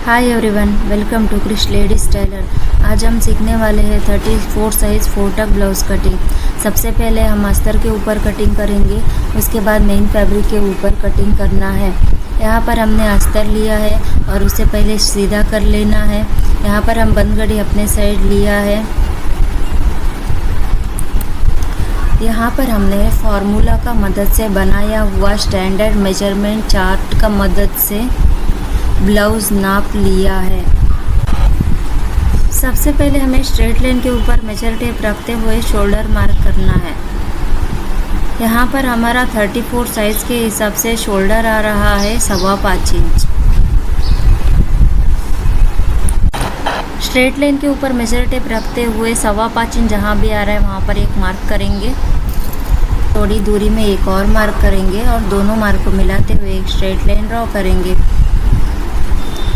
Hi everyone, welcome to Krish ladies tailor. आज हम सीखने वाले हैं 34 साइज़ फोटक ब्लाउज़ कटिंग। सबसे पहले हम अस्तर के ऊपर कटिंग करेंगे, उसके बाद मेन फैब्रिक के ऊपर कटिंग करना है। यहाँ पर हमने अस्तर लिया है और उसे पहले सीधा कर लेना है। यहाँ पर हम बंद गड़ी अपने साइड लिया है। यहाँ पर हमने फार्मूला का मदद से बनाया हुआ स्टैंडर्ड मेजरमेंट चार्ट का मदद से ब्लाउज़ नाप लिया है। सबसे पहले हमें स्ट्रेट लाइन के ऊपर मेजर टेप रखते हुए शोल्डर मार्क करना है। यहाँ पर हमारा 34 साइज़ के हिसाब से शोल्डर आ रहा है 5.25 इंच। स्ट्रेट लाइन के ऊपर मेजर टेप रखते हुए 5.25 इंच जहाँ भी आ रहा है वहाँ पर एक मार्क करेंगे। थोड़ी दूरी में एक और मार्क करेंगे और दोनों मार्क को मिलाते हुए एक स्ट्रेट लाइन ड्रॉ करेंगे।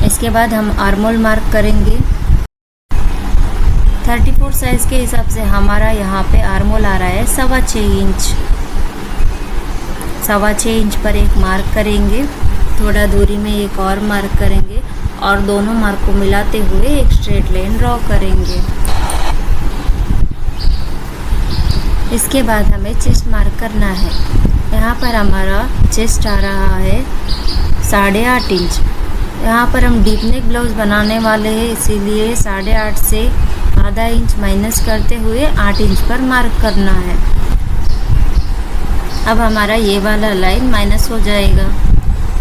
इसके बाद हम आर्मोल मार्क करेंगे। 34 साइज़ के हिसाब से हमारा यहाँ पे आर्मोल आ रहा है 6.25 इंच। 6.25 इंच पर एक मार्क करेंगे, थोड़ा दूरी में एक और मार्क करेंगे और दोनों मार्क को मिलाते हुए एक स्ट्रेट लाइन ड्रॉ करेंगे। इसके बाद हमें चेस्ट मार्क करना है। यहाँ पर हमारा चेस्ट आ रहा है 8.5 इंच। यहाँ पर हम डीप नेक ब्लाउज़ बनाने वाले हैं, इसीलिए 8.5 से आधा इंच माइनस करते हुए 8 इंच पर मार्क करना है। अब हमारा ये वाला लाइन माइनस हो जाएगा।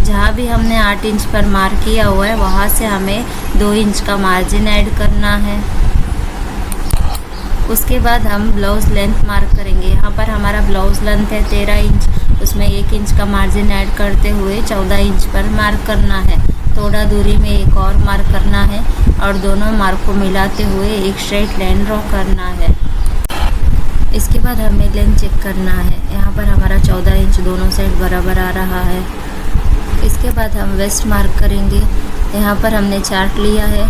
जहाँ भी हमने 8 इंच पर मार्क किया हुआ है वहाँ से हमें 2 इंच का मार्जिन ऐड करना है। उसके बाद हम ब्लाउज़ लेंथ मार्क करेंगे। यहाँ पर हमारा ब्लाउज़ लेंथ है 13 इंच, उसमें 1 इंच का मार्जिन ऐड करते हुए 14 इंच पर मार्क करना है। थोड़ा दूरी में एक और मार्क करना है और दोनों मार्क को मिलाते हुए एक स्ट्रेट लाइन ड्रॉ करना है। इसके बाद हमें लेंथ चेक करना है। यहाँ पर हमारा 14 इंच दोनों साइड बराबर आ रहा है। इसके बाद हम वेस्ट मार्क करेंगे। यहाँ पर हमने चार्ट लिया है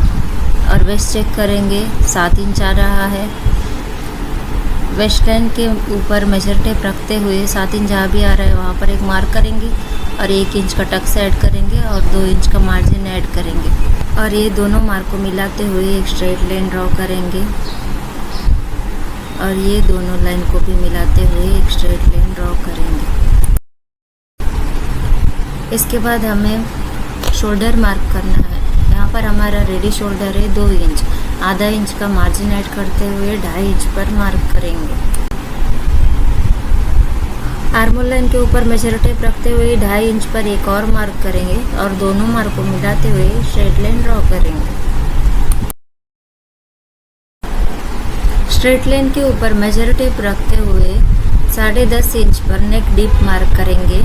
और वेस्ट चेक करेंगे, 7 इंच आ रहा है। वेस्ट लाइन के ऊपर मेजर टेप रखते हुए 7 इंच जहाँ भी आ रहा है वहाँ पर एक मार्क करेंगे और 1 इंच का टक्स ऐड करेंगे और 2 इंच का मार्जिन ऐड करेंगे और ये दोनों मार्क को मिलाते हुए एक स्ट्रेट लाइन ड्रॉ करेंगे और ये दोनों लाइन को भी मिलाते हुए एक स्ट्रेट लाइन ड्रॉ करेंगे। इसके बाद हमें शोल्डर मार्क करना है। यहाँ पर हमारा रेडी शोल्डर है 2 इंच। आधा इंच का मार्जिन ऐड करते हुए 2.5 इंच पर मार्क करेंगे। आर्मोल लाइन के ऊपर मेजर टेप रखते हुए 2.5 इंच पर एक और मार्क करेंगे और दोनों मार्क को मिलाते हुए स्ट्रेट लाइन ड्रॉ करेंगे। स्ट्रेट लाइन के ऊपर मेजर टेप रखते हुए 10.5 इंच पर नेक डीप मार्क करेंगे।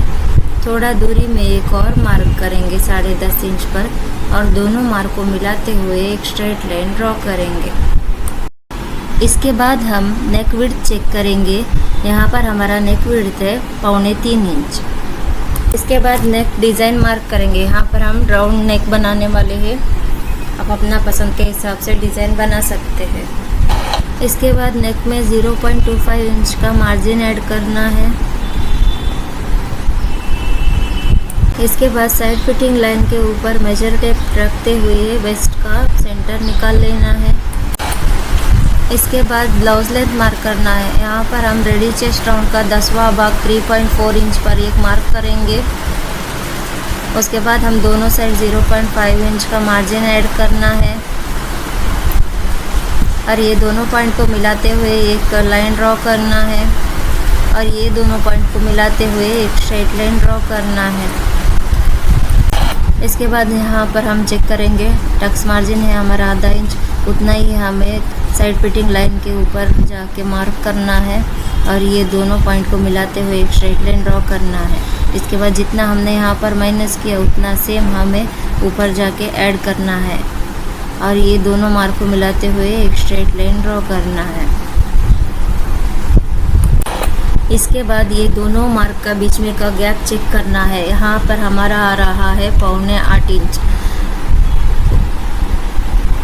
थोड़ा दूरी में एक और मार्क करेंगे 10.5 इंच पर और दोनों मार्क को मिलाते हुए एक स्ट्रेट लाइन ड्रॉ करेंगे। इसके बाद हम नेक विड्थ चेक करेंगे। यहाँ पर हमारा नेक विड्थ है 2.25 इंच। इसके बाद नेक डिज़ाइन मार्क करेंगे। यहाँ पर हम राउंड नेक बनाने वाले हैं, आप अपना पसंद के हिसाब से डिज़ाइन बना सकते हैं। इसके बाद नेक में 0.25 इंच का मार्जिन ऐड करना है। इसके बाद साइड फिटिंग लाइन के ऊपर मेजर टेप रखते हुए वेस्ट का सेंटर निकाल लेना है। इसके बाद ब्लाउज लेंथ मार्क करना है। यहाँ पर हम रेडी चेस्ट राउंड का 10वां भाग 3.4 इंच पर एक मार्क करेंगे। उसके बाद हम दोनों साइड 0.5 इंच का मार्जिन ऐड करना है और ये दोनों पॉइंट को मिलाते हुए एक लाइन ड्रॉ करना है और ये दोनों पॉइंट को मिलाते हुए एक स्ट्रेट लाइन ड्रॉ करना है। इसके बाद यहाँ पर हम चेक करेंगे, टक्स मार्जिन है हमारा आधा इंच, उतना ही हमें साइड फिटिंग लाइन के ऊपर जाके मार्क करना है और ये दोनों पॉइंट को मिलाते हुए एक स्ट्रेट लाइन ड्रॉ करना है। इसके बाद जितना हमने यहाँ पर माइनस किया उतना सेम हमें ऊपर जाके ऐड करना है और ये दोनों मार्क को मिलाते हुए एक स्ट्रेट लाइन ड्रॉ करना है। इसके बाद ये दोनों मार्क का बीच में का गैप चेक करना है। यहाँ पर हमारा आ रहा है 7.25 इंच।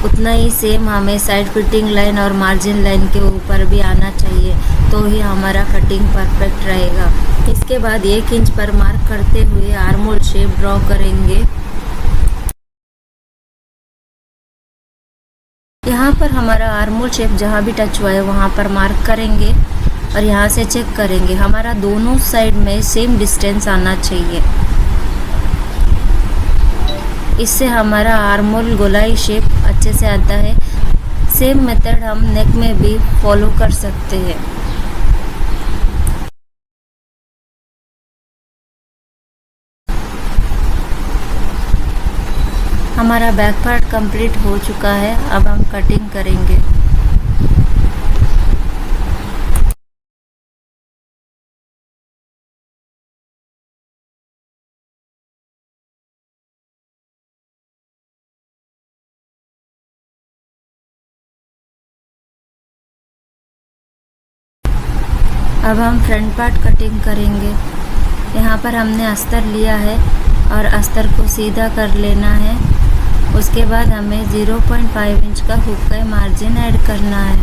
उतना ही सेम हमें साइड फिटिंग लाइन और मार्जिन लाइन के ऊपर भी आना चाहिए, तो ही हमारा कटिंग परफेक्ट रहेगा। इसके बाद 1 इंच पर मार्क करते हुए आर्मोल शेप ड्रॉ करेंगे। यहाँ पर हमारा आर्मोल शेप जहाँ भी टच हुआ है वहाँ पर मार्क करेंगे और यहाँ से चेक करेंगे हमारा दोनों साइड में सेम डिस्टेंस आना चाहिए। इससे हमारा आर्मोल गोलाई शेप अच्छे से आता है। सेम मेथड हम नेक में भी फॉलो कर सकते हैं। हमारा बैक पार्ट कंप्लीट हो चुका है। अब हम कटिंग करेंगे। अब हम फ्रंट पार्ट कटिंग करेंगे। यहाँ पर हमने अस्तर लिया है और अस्तर को सीधा कर लेना है। उसके बाद हमें 0.5 इंच का हुक का मार्जिन ऐड करना है।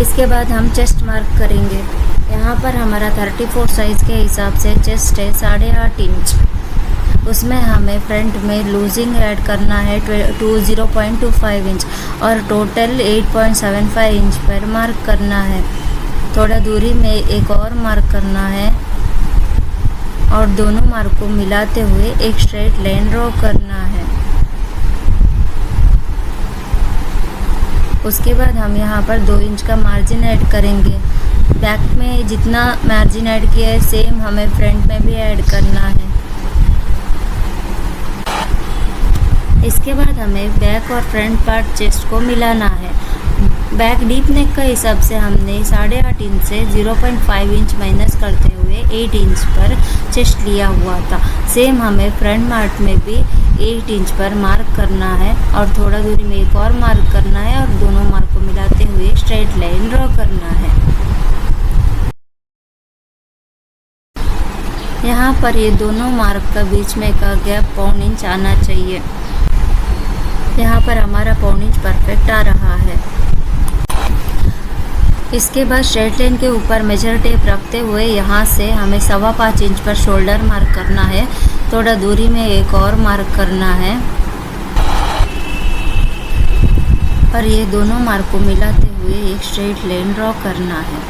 इसके बाद हम चेस्ट मार्क करेंगे। यहाँ पर हमारा 34 साइज़ के हिसाब से चेस्ट है 8.5 इंच। उसमें हमें फ्रंट में लूजिंग ऐड करना है 0.25 इंच और टोटल 8.75 इंच पर मार्क करना है। थोड़ा दूरी में एक और मार्क करना है और दोनों मार्क को मिलाते हुए एक स्ट्रेट लाइन ड्रॉ करना है। उसके बाद हम यहाँ पर 2 इंच का मार्जिन ऐड करेंगे। बैक में जितना मार्जिन ऐड किया है सेम हमें फ्रंट में भी ऐड करना है। इसके बाद हमें बैक और फ्रंट पार्ट चेस्ट को मिलाना है। बैक डीप नेक का हिसाब से हमने 8.5 इंच से 0.5 इंच माइनस करते हुए 8 इंच पर चेस्ट लिया हुआ था। सेम हमें फ्रंट पार्ट में भी 8 इंच पर मार्क करना है और थोड़ा दूरी में एक और मार्क करना है और दोनों मार्क को मिलाते हुए स्ट्रेट लाइन ड्रॉ करना है। यहाँ पर ये दोनों मार्क का बीच में का गैप 1 इंच आना चाहिए। यहाँ पर हमारा 1 इंच परफेक्ट आ रहा है। इसके बाद स्ट्रेट लाइन के ऊपर मेजर टेप रखते हुए यहाँ से हमें 5.25 इंच पर शोल्डर मार्क करना है। थोड़ा दूरी में एक और मार्क करना है और ये दोनों मार्क को मिलाते हुए एक स्ट्रेट लाइन ड्रॉ करना है।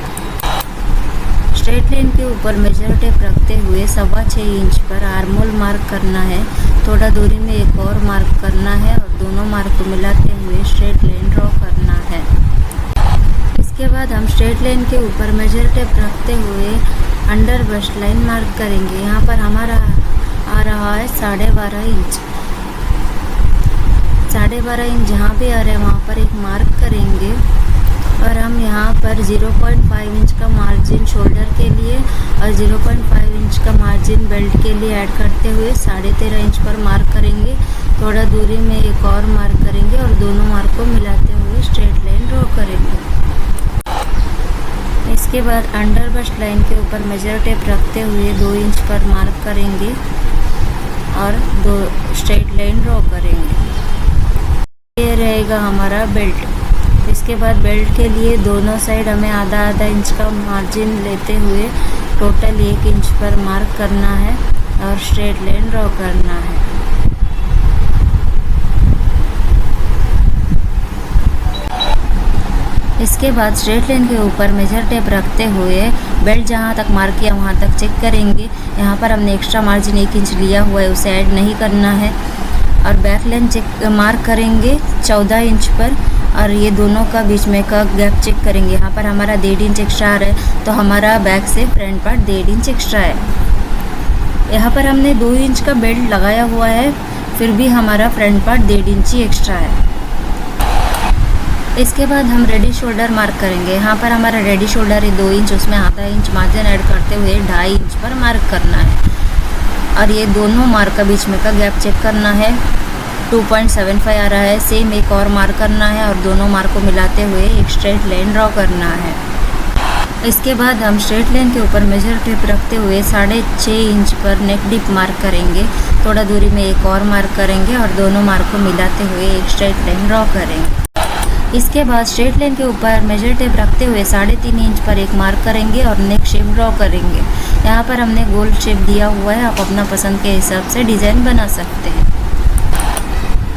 स्ट्रेट लाइन के ऊपर मेजर टेप रखते हुए 6.25 इंच पर आर्मोल मार्क करना है। थोड़ा दूरी में एक और मार्क करना है और दोनों मार्क को मिलाते हुए स्ट्रेट लाइन ड्रॉ करना है। इसके बाद हम स्ट्रेट लाइन के ऊपर मेजर टेप रखते हुए अंडर बस्ट लाइन मार्क करेंगे। यहाँ पर हमारा आ रहा है 12.5 इंच। 12.5 इंच जहाँ भी आ रहा है वहाँ पर एक मार्क करेंगे और हम यहाँ पर 0.5 इंच का मार्जिन शोल्डर के लिए और 0.5 इंच का मार्जिन बेल्ट के लिए ऐड करते हुए 13.5 इंच पर मार्क करेंगे। थोड़ा दूरी में एक और मार्क करेंगे और दोनों मार्क को मिलाते हुए स्ट्रेट लाइन ड्रॉ करेंगे। इसके बाद अंडर बस्ट लाइन के ऊपर मेजर टेप रखते हुए 2 इंच पर मार्क करेंगे और 2 स्ट्रेट लाइन ड्रॉ करेंगे। ये रहेगा हमारा बेल्ट। इसके बाद बेल्ट के लिए दोनों साइड हमें आधा इंच का मार्जिन लेते हुए टोटल 1 इंच पर मार्क करना है और स्ट्रेट लाइन ड्रॉ करना है। इसके बाद स्ट्रेट लाइन के ऊपर मेजर टेप रखते हुए बेल्ट जहाँ तक मार्क किया वहाँ तक चेक करेंगे। यहाँ पर हमने एक्स्ट्रा मार्जिन 1 इंच लिया हुआ है, उसे ऐड नहीं करना है और बैक लाइन चेक मार्क करेंगे 14 इंच पर और ये दोनों का बीच में का गैप चेक करेंगे। यहाँ पर हमारा 1.5 इंच एक्स्ट्रा आ रहा है तो हमारा बैक से फ्रंट पार्ट 1.5 इंच एक्स्ट्रा है। यहाँ पर हमने 2 इंच का बेल्ट लगाया हुआ है, फिर भी हमारा फ्रंट पार्ट 1.5 इंच ही एक्स्ट्रा है। इसके बाद हम रेडी शोल्डर मार्क करेंगे। यहाँ पर हमारा रेडी शोल्डर है 2 इंच, उसमें आधा इंच मार्जिन ऐड करते हुए 2.5 इंच पर मार्क करना है और ये दोनों मार्क का बीच में का गैप चेक करना है। 2.75 आ रहा है। सेम एक और मार्क करना है और दोनों मार्क को मिलाते हुए एक स्ट्रेट लाइन ड्रॉ करना है। इसके बाद हम स्ट्रेट लाइन के ऊपर मेजर टेप रखते हुए 6.5 इंच पर नेक डिप मार्क करेंगे। थोड़ा दूरी में एक और मार्क करेंगे और दोनों मार्क को मिलाते हुए एक स्ट्रेट लाइन ड्रॉ करेंगे। इसके बाद स्ट्रेट लाइन के ऊपर मेजर टेप रखते हुए 3.5 इंच पर एक मार्क करेंगे और नेक शेप ड्रॉ करेंगे। यहाँ पर हमने गोल शेप दिया हुआ है, आप अपना पसंद के हिसाब से डिज़ाइन बना सकते हैं।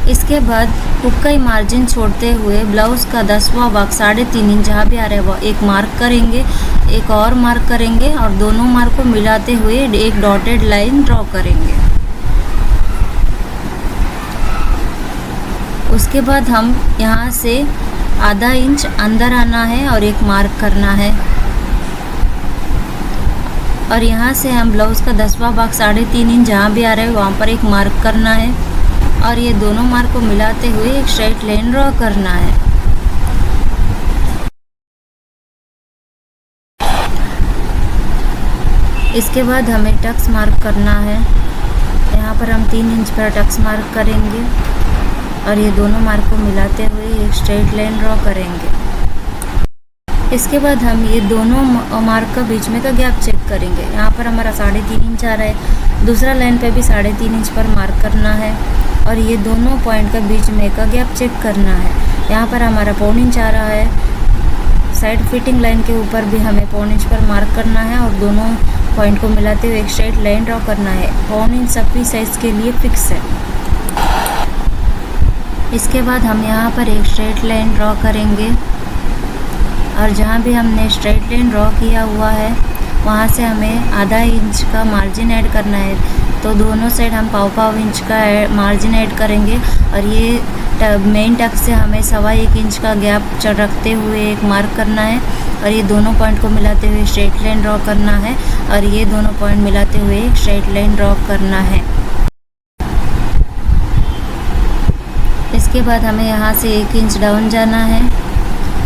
इसके बाद हुक का ही मार्जिन छोड़ते हुए ब्लाउज़ का 10वां भाग 3.5 इंच जहाँ भी आ रहा है वो एक मार्क करेंगे, एक और मार्क करेंगे और दोनों मार्क को मिलाते हुए एक डॉटेड लाइन ड्रॉ करेंगे। उसके बाद हम यहाँ से आधा इंच अंदर आना है और एक मार्क करना है और यहाँ से हम ब्लाउज़ का 10वां भाग 3.5 इंच जहाँ भी आ रहा है वहाँ पर एक मार्क करना है और ये दोनों मार्क को मिलाते हुए एक स्ट्रेट लाइन ड्रॉ करना है। इसके बाद हमें टक्स मार्क करना है। यहाँ पर हम 3 इंच पर टक्स मार्क करेंगे और ये दोनों मार्क को मिलाते हुए एक स्ट्रेट लाइन ड्रॉ करेंगे। इसके बाद हम ये दोनों मार्क का बीच में का गैप चेक करेंगे। यहाँ पर हमारा 3.5 इंच आ रहा है, दूसरा लाइन पे भी 3.5 इंच पर मार्क करना है और ये दोनों पॉइंट का बीच में का गैप चेक करना है। यहाँ पर हमारा 1.25 इंच आ रहा है, साइड फिटिंग लाइन के ऊपर भी हमें 1.25 इंच पर मार्क करना है और दोनों पॉइंट को मिलाते हुए एक स्ट्रेट लाइन ड्रॉ करना है। 1.25 इंच सभी साइज़ के लिए फिक्स है। इसके बाद हम यहाँ पर एक स्ट्रेट लाइन ड्रॉ करेंगे और जहाँ भी हमने स्ट्रेट लाइन ड्रॉ किया हुआ है वहाँ से हमें आधा इंच का मार्जिन ऐड करना है। तो दोनों साइड हम 1.25 इंच का मार्जिन ऐड करेंगे और ये मेन टक से हमें 1.25 इंच का गैप रखते हुए एक मार्क करना है और ये दोनों पॉइंट को मिलाते हुए स्ट्रेट लाइन ड्रॉ करना है और ये दोनों पॉइंट मिलाते हुए एक स्ट्रेट लाइन ड्रॉ करना है। इसके बाद हमें यहाँ से 1 इंच डाउन जाना है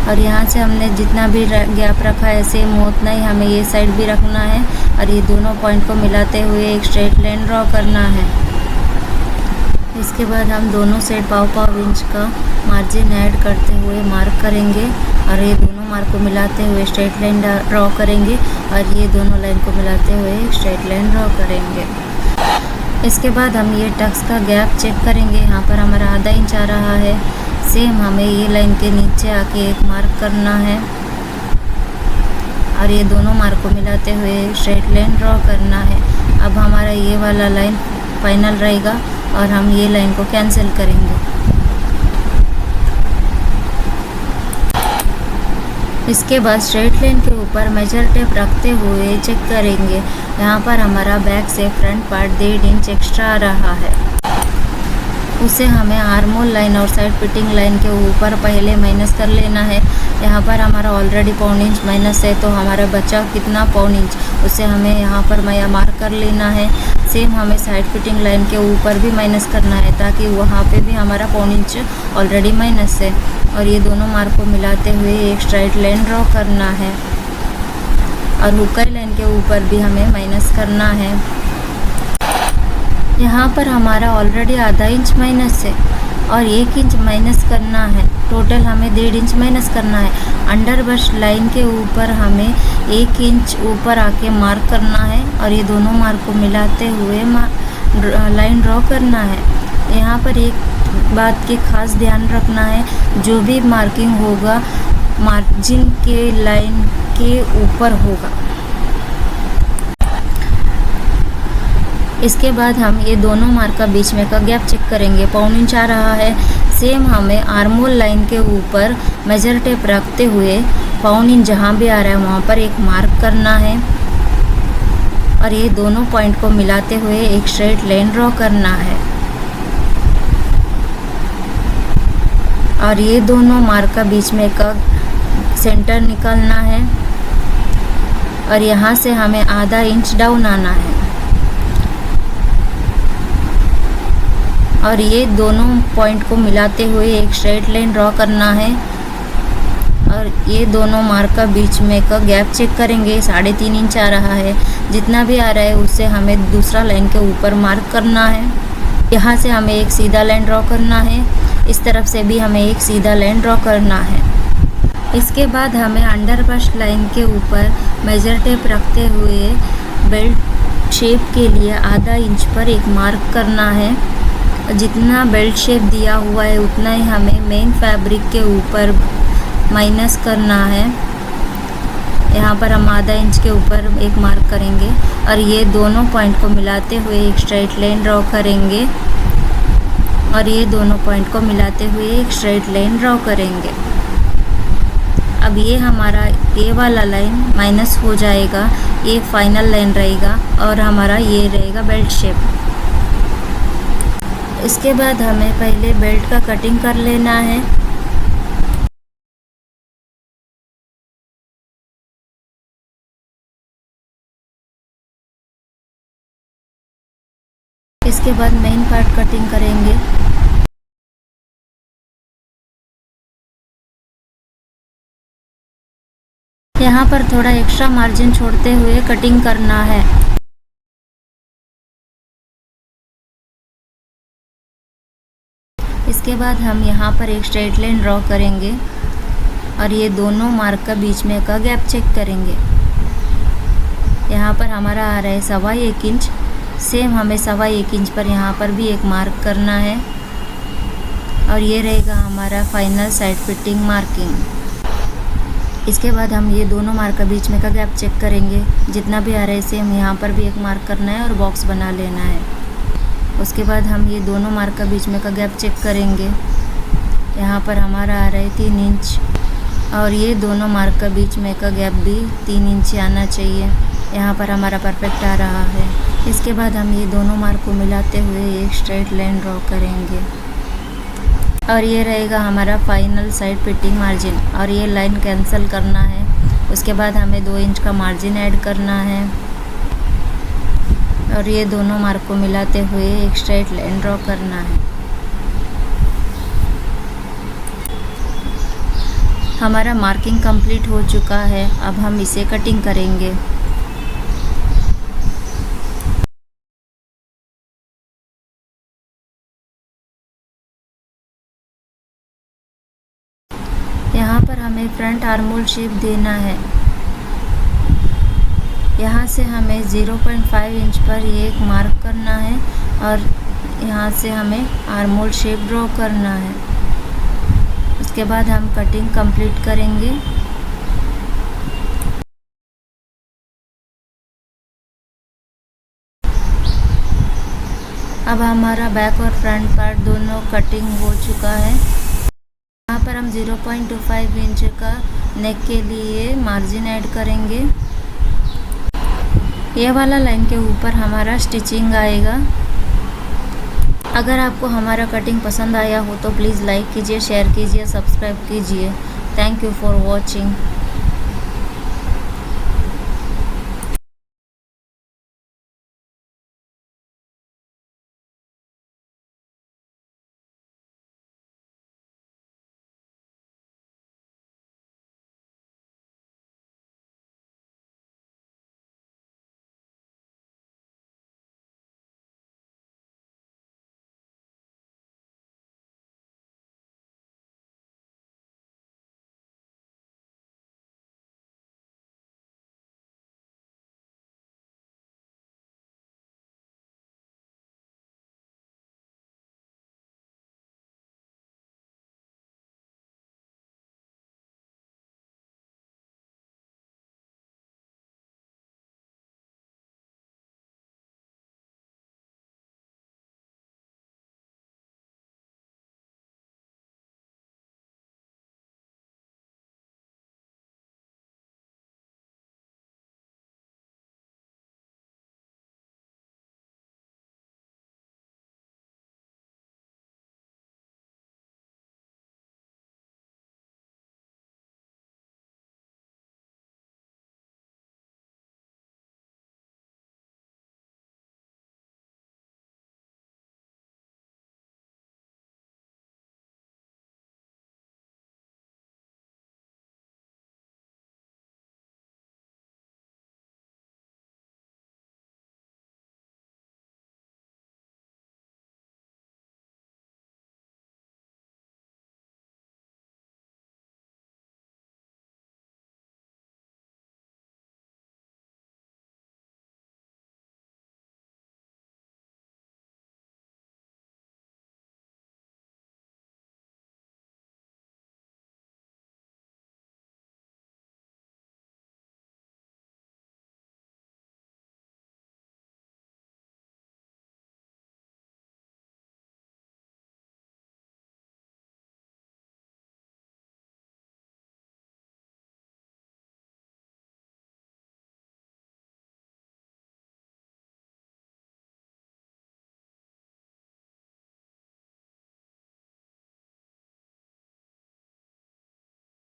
और यहाँ से हमने जितना भी गैप रखा है सेम उतना ही हमें ये साइड भी रखना है और ये दोनों पॉइंट को मिलाते हुए एक स्ट्रेट लाइन ड्रॉ करना है। इसके बाद हम दोनों साइड 1.25 इंच का मार्जिन ऐड करते हुए मार्क करेंगे और ये दोनों मार्क को मिलाते हुए स्ट्रेट लाइन ड्रॉ करेंगे और ये दोनों लाइन को मिलाते हुए एक स्ट्रेट लाइन ड्रॉ करेंगे। इसके बाद हम ये टक्स का गैप चेक करेंगे। यहाँ पर हमारा आधा इंच आ रहा है, सेम हमें ये लाइन के नीचे आके एक मार्क करना है और ये दोनों मार्क को मिलाते हुए स्ट्रेट लाइन ड्रॉ करना है। अब हमारा ये वाला लाइन फाइनल रहेगा और हम ये लाइन को कैंसिल करेंगे। इसके बाद स्ट्रेट लाइन के ऊपर मेजर टेप रखते हुए चेक करेंगे। यहाँ पर हमारा बैक से फ्रंट पार्ट 1.5 इंच एक्स्ट्रा आ रहा है, उसे हमें आर्म होल लाइन और साइड फिटिंग लाइन के ऊपर पहले माइनस कर लेना है। यहाँ पर हमारा ऑलरेडी 1.25 इंच माइनस है तो हमारा बचा कितना 1.25 इंच, उसे हमें यहाँ पर मार्क कर लेना है। सेम हमें साइड फिटिंग लाइन के ऊपर भी माइनस करना है ताकि वहाँ पे भी हमारा 1.25 इंच ऑलरेडी माइनस है और ये दोनों मार्क को मिलाते हुए एक स्ट्राइट लाइन ड्रॉ करना है और हुकाई लाइन के ऊपर भी हमें माइनस करना है। यहाँ पर हमारा ऑलरेडी आधा इंच माइनस है और 1 इंच माइनस करना है, टोटल हमें 1.5 इंच माइनस करना है। अंडर ब्रश लाइन के ऊपर हमें 1 इंच ऊपर आके मार्क करना है और ये दोनों मार्क को मिलाते हुए लाइन ड्रॉ करना है। यहाँ पर एक बात की खास ध्यान रखना है, जो भी मार्किंग होगा मार्जिन के लाइन के ऊपर होगा। इसके बाद हम ये दोनों मार्क का बीच में का गैप चेक करेंगे। 1.25 इंच आ रहा है, सेम हमें आर्म होल लाइन के ऊपर मेजर टेप रखते हुए 1.25 इंच जहाँ भी आ रहा है वहाँ पर एक मार्क करना है और ये दोनों पॉइंट को मिलाते हुए एक स्ट्रेट लाइन ड्रॉ करना है और ये दोनों मार्क का बीच में का सेंटर निकालना है और यहाँ से हमें आधा इंच डाउन आना है और ये दोनों पॉइंट को मिलाते हुए एक स्ट्रेट लाइन ड्रॉ करना है और ये दोनों मार्क का बीच में का गैप चेक करेंगे। 3.5 इंच आ रहा है, जितना भी आ रहा है उससे हमें दूसरा लाइन के ऊपर मार्क करना है। यहाँ से हमें एक सीधा लाइन ड्रॉ करना है, इस तरफ से भी हमें एक सीधा लाइन ड्रॉ करना है। इसके बाद हमें अंडर ब्रश लाइन के ऊपर मेजर टेप रखते हुए बेल्ट शेप के लिए आधा इंच पर एक मार्क करना है। जितना बेल्ट शेप दिया हुआ है उतना ही हमें मेन फैब्रिक के ऊपर माइनस करना है। यहाँ पर हम आधा इंच के ऊपर एक मार्क करेंगे और ये दोनों पॉइंट को मिलाते हुए एक स्ट्रेट लाइन ड्रॉ करेंगे और ये दोनों पॉइंट को मिलाते हुए एक स्ट्रेट लाइन ड्रॉ करेंगे। अब ये हमारा ये वाला लाइन माइनस हो जाएगा, ये फाइनल लाइन रहेगा और हमारा ये रहेगा बेल्ट शेप। इसके बाद हमें पहले बेल्ट का कटिंग कर लेना है। इसके बाद मेन पार्ट कटिंग करेंगे। यहाँ पर थोड़ा एक्स्ट्रा मार्जिन छोड़ते हुए कटिंग करना है। इसके बाद हम यहाँ पर एक स्ट्रेट लाइन ड्रॉ करेंगे और ये दोनों मार्क का बीच में का गैप चेक करेंगे। यहाँ पर हमारा आ रहा है 1.25 इंच। सेम हमें 1.25 इंच पर यहाँ पर भी एक मार्क करना है और ये रहेगा हमारा फाइनल साइड फिटिंग मार्किंग। इसके बाद हम ये दोनों मार्क का बीच में का गैप चेक करेंगे। जितना भी आ रहा है सेम यहाँ पर भी एक मार्क करना है और बॉक्स बना लेना है। उसके बाद हम ये दोनों मार्क का बीच में का गैप चेक करेंगे। यहाँ पर हमारा आ रहा है 3 इंच और ये दोनों मार्क का बीच में का गैप भी 3 इंच आना चाहिए। यहाँ पर हमारा परफेक्ट आ रहा है। इसके बाद हम ये दोनों मार्क को मिलाते हुए एक स्ट्रेट लाइन ड्रॉ करेंगे और ये रहेगा हमारा फाइनल साइड फिटिंग मार्जिन और ये लाइन कैंसिल करना है। उसके बाद हमें 2 इंच का मार्जिन ऐड करना है और ये दोनों मार्क को मिलाते हुए एक स्ट्रेट लाइन ड्रॉ करना है। हमारा मार्किंग कंप्लीट हो चुका है। अब हम इसे कटिंग करेंगे। यहाँ पर हमें फ्रंट आर्महोल शेप देना है। यहाँ से हमें 0.5 इंच पर ये एक मार्क करना है और यहाँ से हमें आर्महोल शेप ड्रॉ करना है। उसके बाद हम कटिंग कंप्लीट करेंगे। अब हमारा बैक और फ्रंट पार्ट दोनों कटिंग हो चुका है। यहाँ पर हम 0.25 इंच का नेक के लिए मार्जिन ऐड करेंगे। ये वाला लाइन के ऊपर हमारा स्टिचिंग आएगा। अगर आपको हमारा कटिंग पसंद आया हो तो प्लीज़ लाइक कीजिए, शेयर कीजिए, सब्सक्राइब कीजिए। Thank you for watching.